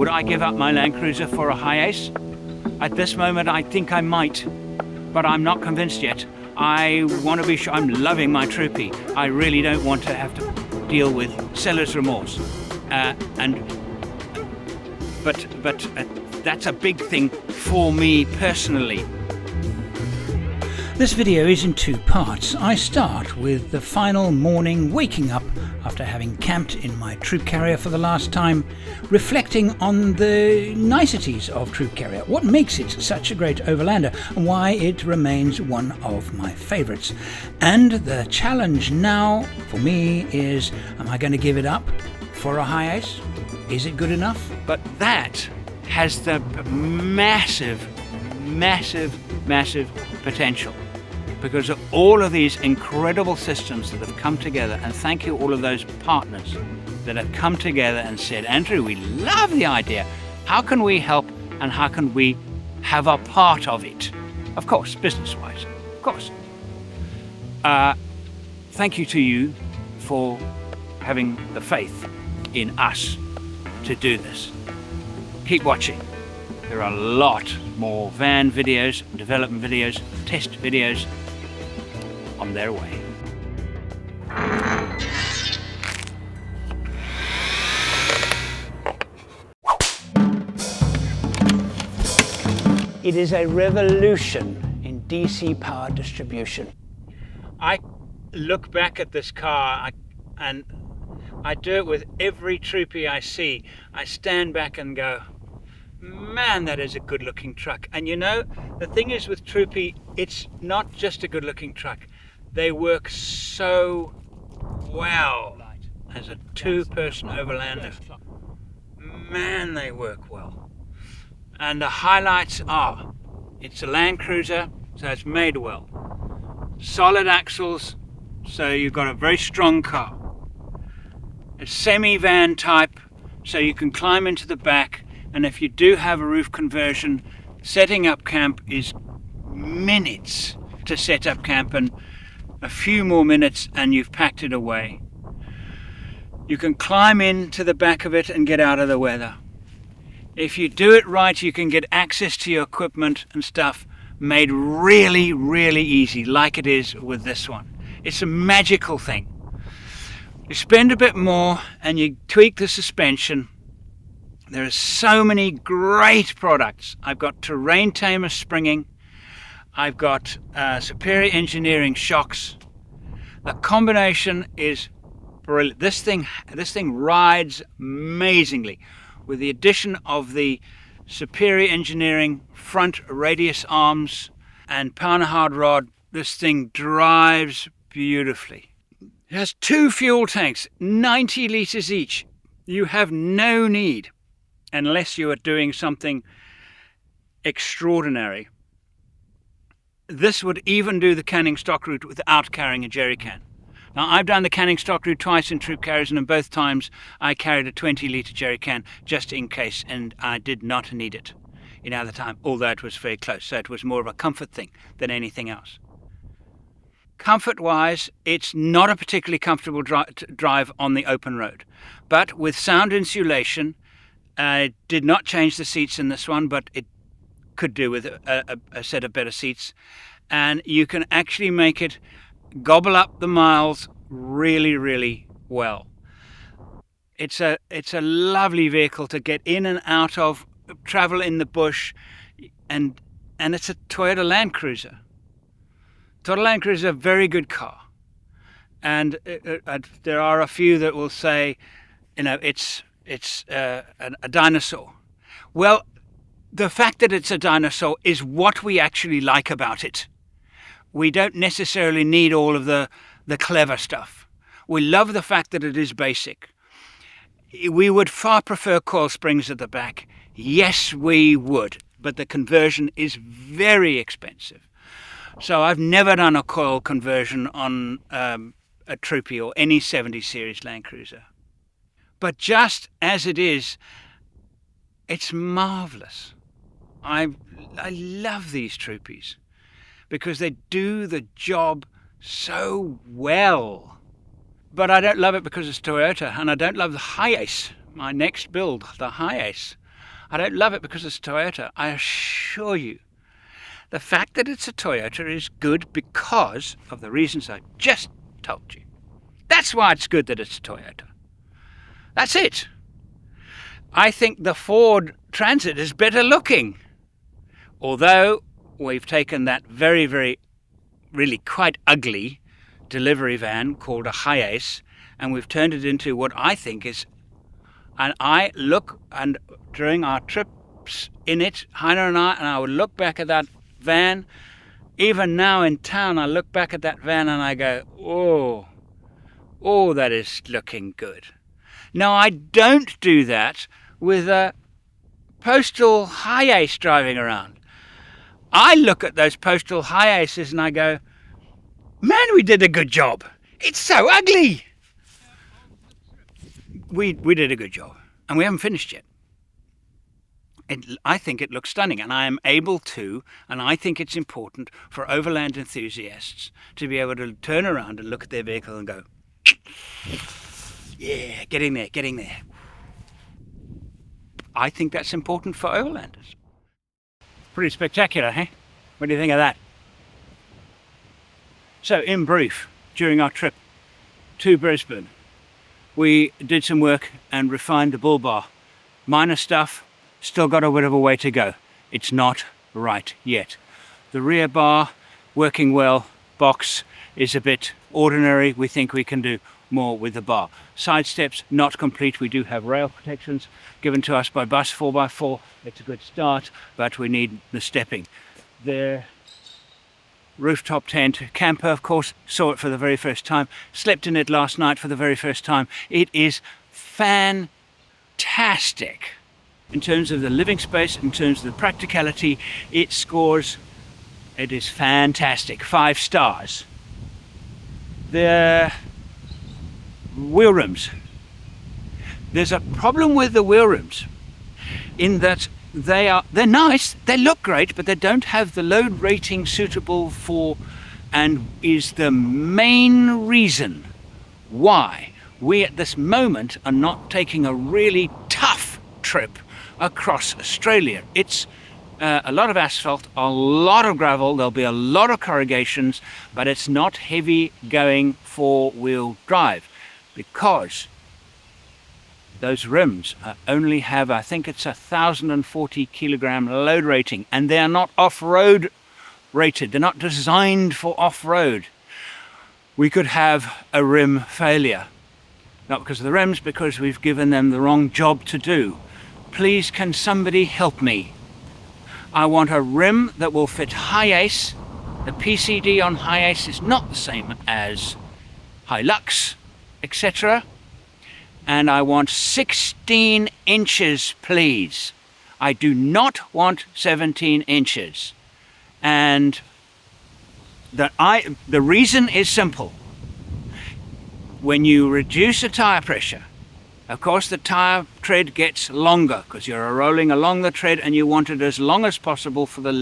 Would I give up my Land Cruiser for a HiAce? At this moment, I think I might, but I'm not convinced yet. I want to be sure. I'm loving my Troopy. I really don't want to have to deal with seller's remorse. But that's a big thing for me personally. This video is in two parts. I start with the final morning waking up after having camped in my troop carrier for the last time, reflecting on the niceties of troop carrier, what makes it such a great overlander and why it remains one of my favourites. And the challenge now for me is, am I going to give it up for a HiAce? Is it good enough? But that has the massive potential, because of all of these incredible systems that have come together. And thank you all of those partners that have come together and said, Andrew, we love the idea. How can we help and how can we have a part of it? Of course, business-wise, of course. Thank you to you for having the faith in us to do this. Keep watching. There are a lot more van videos, development videos, test videos on their way. It is a revolution in DC power distribution. I look back at this car and I do it with every Troopy I see. I stand back and go, man, that is a good looking truck. And you know, the thing is with Troopy, it's not just a good looking truck. They work so well as a two-person overlander. Man, they work well. And the highlights are, it's a Land Cruiser, so it's made well. Solid axles, so you've got a very strong car. A semi-van type, so you can climb into the back, and if you do have a roof conversion, setting up camp is minutes to set up camp, and a few more minutes and you've packed it away. You can climb into the back of it and get out of the weather. If you do it right, you can get access to your equipment and stuff made really, really easy, like it is with this one. It's a magical thing. You spend a bit more and you tweak the suspension. There are so many great products. I've got terrain tamer springing. I've got superior engineering shocks. The combination is brilliant. This thing rides amazingly. With the addition of the superior engineering front radius arms and pound hard rod, this thing drives beautifully. It has two fuel tanks, 90 litres each. You have no need, unless you are doing something extraordinary. This would even do the canning stock route without carrying a jerry can. Now, I've done the canning stock route twice in troop carriers, and in both times I carried a 20-litre jerry can just in case, and I did not need it in either time, although it was very close. So it was more of a comfort thing than anything else. Comfort-wise, it's not a particularly comfortable drive on the open road, but with sound insulation, it did not change the seats in this one, but it could do with a set of better seats, and you can actually make it gobble up the miles really, really well. It's a lovely vehicle to get in and out of, travel in the bush, and it's a Toyota Land Cruiser. Toyota Land Cruiser is a very good car, and there are a few that will say, you know, it's a dinosaur. Well, the fact that it's a dinosaur is what we actually like about it. We don't necessarily need all of the clever stuff. We love the fact that it is basic. We would far prefer coil springs at the back. Yes, we would, but the conversion is very expensive. So I've never done a coil conversion on a Troopy or any 70 series Land Cruiser. But just as it is, it's marvellous. I love these Troopies because they do the job so well. But I don't love it because it's Toyota, and I don't love the HiAce, my next build, the HiAce. I don't love it because it's Toyota. I assure you, the fact that it's a Toyota is good because of the reasons I just told you. That's why it's good that it's a Toyota. That's it. I think the Ford Transit is better looking. Although we've taken that very, very, really quite ugly delivery van called a HiAce, and we've turned it into what I think is, and I look, and during our trips in it, Heiner and I would look back at that van. Even now in town, I look back at that van and I go, oh, that is looking good. Now, I don't do that with a postal HiAce driving around. I look at those postal HiAces and I go, man, we did a good job. It's so ugly. We did a good job, and we haven't finished yet. I think it looks stunning, and I am able to, and I think it's important for Overland enthusiasts to be able to turn around and look at their vehicle and go, yeah, getting there. I think that's important for Overlanders. Pretty spectacular, hey? What do you think of that? So, in brief, during our trip to Brisbane, we did some work and refined the bull bar. Minor stuff, still got a bit of a way to go. It's not right yet. The rear bar, working well. Box is a bit ordinary. We think we can do more with the bar. Side steps, not complete. We do have rail protections given to us by Bus 4x4. It's a good start, but we need the stepping. The rooftop tent, camper, of course, saw it for the very first time. Slept in it last night for the very first time. It is fantastic. In terms of the living space, in terms of the practicality, it scores, it is fantastic. 5 stars. The wheel rims. There's a problem with the wheel rims in that they're nice, they look great, but they don't have the load rating suitable for, and is the main reason why we at this moment are not taking a really tough trip across Australia. It's a lot of asphalt, a lot of gravel, there'll be a lot of corrugations, but it's not heavy going 4-wheel drive because those rims only have, I think it's 1,040 kilogram load rating, and they are not off-road rated. They're not designed for off-road. We could have a rim failure. Not because of the rims, because we've given them the wrong job to do. Please, can somebody help me? I want a rim that will fit HiAce. The PCD on HiAce is not the same as Hilux, etc. And I want 16 inches, please. I do not want 17 inches. And the reason is simple. When you reduce the tire pressure, of course the tire tread gets longer because you're rolling along the tread and you want it as long as possible for the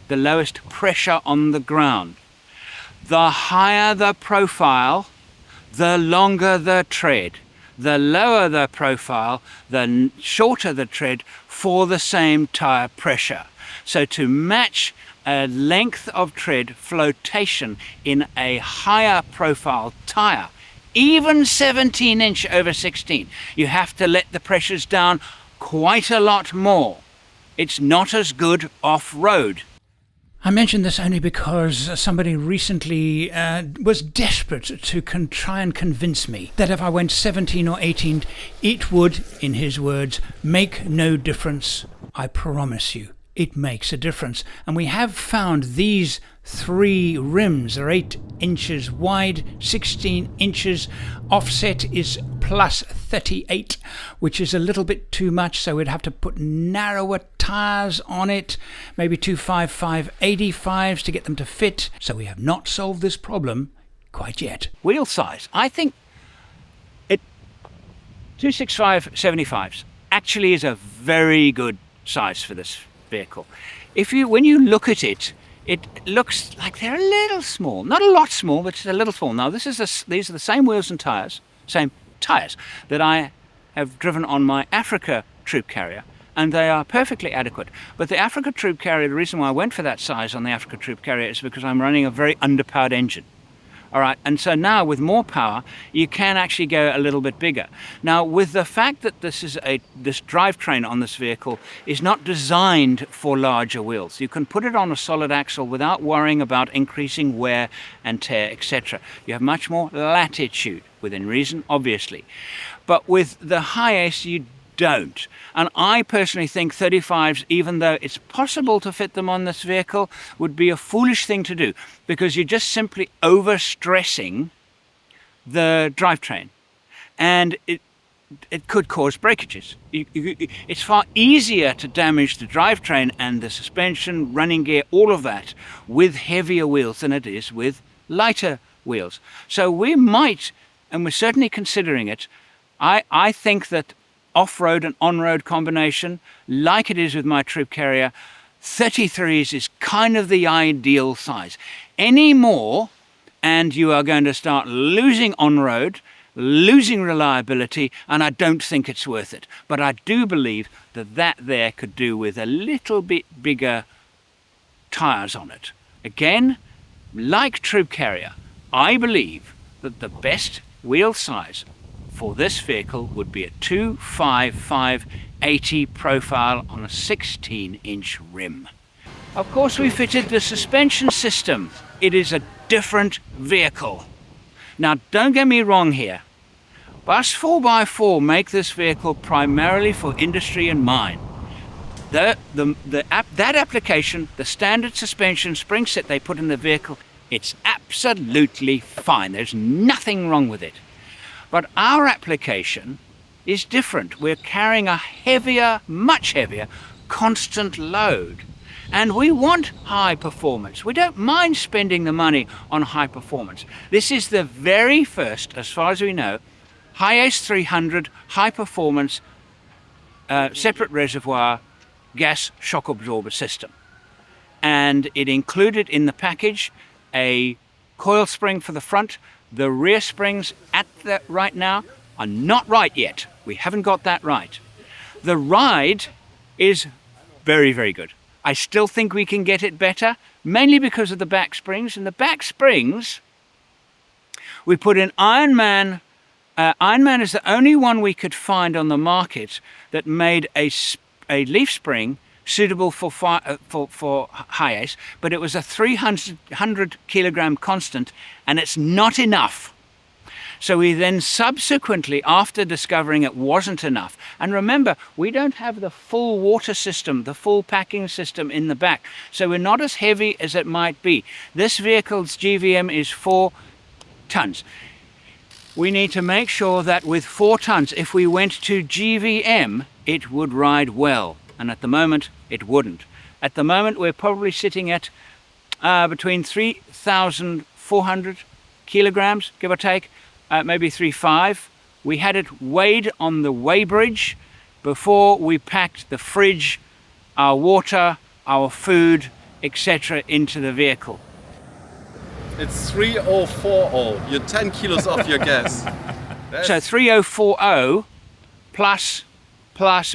lowest pressure on the ground. The higher the profile, the longer the tread. The lower the profile, the shorter the tread for the same tire pressure. So to match a length of tread flotation in a higher profile tire, even 17 inch over 16, you have to let the pressures down quite a lot more. It's not as good off-road. I mention this only because somebody recently was desperate to try and convince me that if I went 17 or 18, it would, in his words, make no difference. I promise you, it makes a difference. And we have found these 3 rims are 8 inches wide, 16 inches. Offset is plus 38, which is a little bit too much, so we'd have to put narrower tires on it, maybe 255 85s to get them to fit. So we have not solved this problem quite yet. Wheel size, I think 265 75s actually is a very good size for this vehicle. When you look at it, it looks like they're a little small, not a lot small, but it's a little small. Now these are the same wheels and tires, same tires that I have driven on my Africa troop carrier, and they are perfectly adequate. But the Africa Troop Carrier, the reason why I went for that size on the Africa Troop Carrier is because I'm running a very underpowered engine. All right, and so now with more power, you can actually go a little bit bigger. Now, with the fact that this drivetrain on this vehicle is not designed for larger wheels, you can put it on a solid axle without worrying about increasing wear and tear, etc. You have much more latitude, within reason, obviously. But with the HiAce, you don't. And I personally think 35s, even though it's possible to fit them on this vehicle, would be a foolish thing to do, because you're just simply overstressing the drivetrain, and it could cause breakages. It's far easier to damage the drivetrain and the suspension, running gear, all of that with heavier wheels than it is with lighter wheels. So we might, and we're certainly considering it, I think that off-road and on-road combination, like it is with my Troop Carrier, 33s is kind of the ideal size. Any more and you are going to start losing on-road, losing reliability, and I don't think it's worth it. But I do believe that there could do with a little bit bigger tyres on it. Again, like Troop Carrier, I believe that the best wheel size for this vehicle would be a 255/80 profile on a 16-inch rim. Of course, we fitted the suspension system. It is a different vehicle. Now, don't get me wrong here. Bus 4x4 make this vehicle primarily for industry in mind. That application, the standard suspension spring set they put in the vehicle, it's absolutely fine. There's nothing wrong with it. But our application is different. We're carrying a heavier, much heavier, constant load. And we want high performance. We don't mind spending the money on high performance. This is the very first, as far as we know, HiAce 300 high performance separate reservoir gas shock absorber system. And it included in the package a coil spring for the front. The rear springs right now are not right yet. We haven't got that right. The ride is very, very good. I still think we can get it better, mainly because of the back springs. And the back springs, we put in Ironman. Ironman is the only one we could find on the market that made a leaf spring suitable for HiAce, but it was a 300 kilogram constant, and it's not enough. So we then subsequently, after discovering it wasn't enough, and remember, we don't have the full water system, the full packing system in the back, so we're not as heavy as it might be. This vehicle's GVM is 4 tons. We need to make sure that with 4 tons, if we went to GVM, it would ride well. And at the moment, it wouldn't. At the moment, we're probably sitting at between 3,400 kilograms, give or take, maybe 3.5. We had it weighed on the weighbridge before we packed the fridge, our water, our food, etc. into the vehicle. It's 3040. You're 10 kilos off your gas. So 3040 plus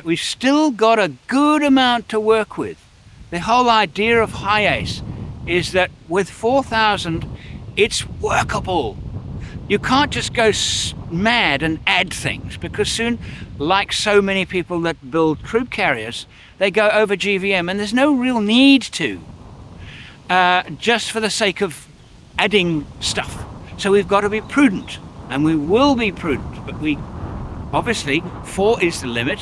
we've still got a good amount to work with. The whole idea of HiAce is that with 4,000, it's workable. You can't just go mad and add things, because soon, like so many people that build Troop Carriers, they go over GVM, and there's no real need to, just for the sake of adding stuff. So we've got to be prudent, and we will be prudent, but obviously 4 is the limit.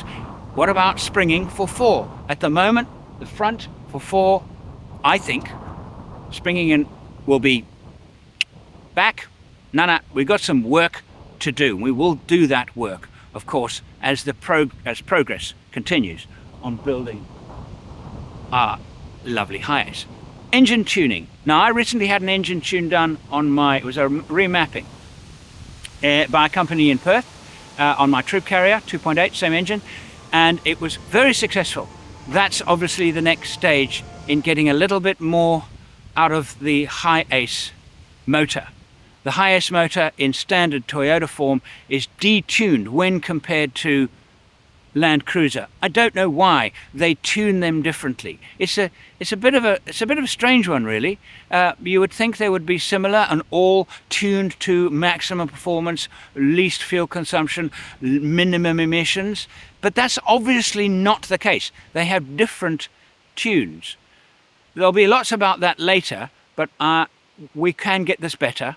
What about springing for 4? At the moment, the front for 4, I think, springing in will be back. No, we've got some work to do. We will do that work, of course, as progress continues on building our lovely HiAce. Engine tuning. Now, I recently had an engine tune done on it was a remapping by a company in Perth on my Troop Carrier, 2.8, same engine, and it was very successful. That's obviously the next stage in getting a little bit more out of the HiAce motor. The HiAce motor in standard Toyota form is detuned when compared to Land Cruiser. I don't know why they tune them differently. It's a bit of a strange one, really. You would think they would be similar and all tuned to maximum performance, least fuel consumption, minimum emissions, but that's obviously not the case. They have different tunes. There'll be lots about that later, but we can get this better.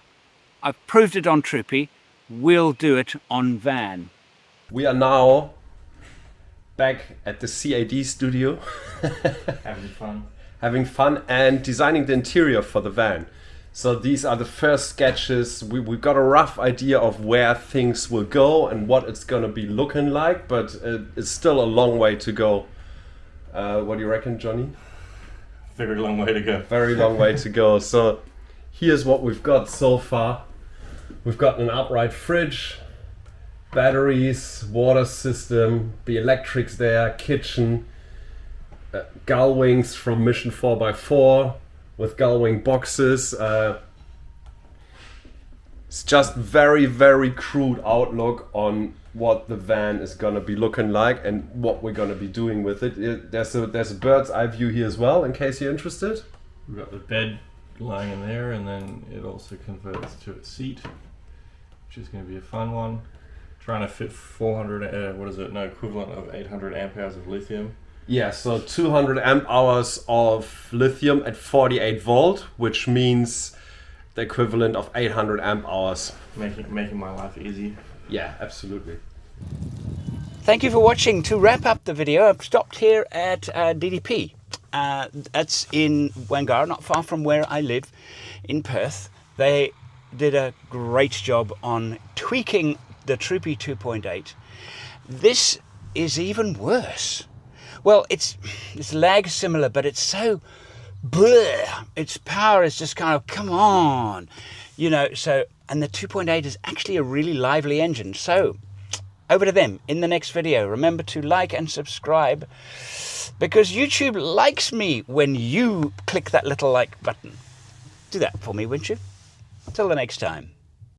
I've proved it on Troopy. We'll do it on van. We are now back at the CAD studio. Having fun and designing the interior for the van. So these are the first sketches. We've got a rough idea of where things will go and what it's gonna be looking like, but it's still a long way to go. What do you reckon, Johnny? Very long way to go. Very long way to go. So here's what we've got so far. We've got an upright fridge, batteries, water system, the electrics there, kitchen, gull wings from Mission 4x4 with gull wing boxes. It's just very, very crude outlook on what the van is gonna be looking like and what we're gonna be doing with it. There's a bird's eye view here as well, in case you're interested. We've got the bed lying in there, and then it also converts to a seat, which is going to be a fun one. Trying to fit 400, equivalent of 800 amp hours of lithium. Yeah, so 200 amp hours of lithium at 48 volt, which means the equivalent of 800 amp hours. Making my life easy. Yeah, absolutely. Thank you for watching. To wrap up the video, I've stopped here at DDP. That's in Wangar, not far from where I live in Perth. They did a great job on tweaking the Troopy 2.8. This is even worse. Well, it's lag similar, but it's so bleh. Its power is just kind of, come on, you know. So, and the 2.8 is actually a really lively engine. So, over to them in the next video. Remember to like and subscribe, because YouTube likes me when you click that little like button. Do that for me, won't you? Till the next time.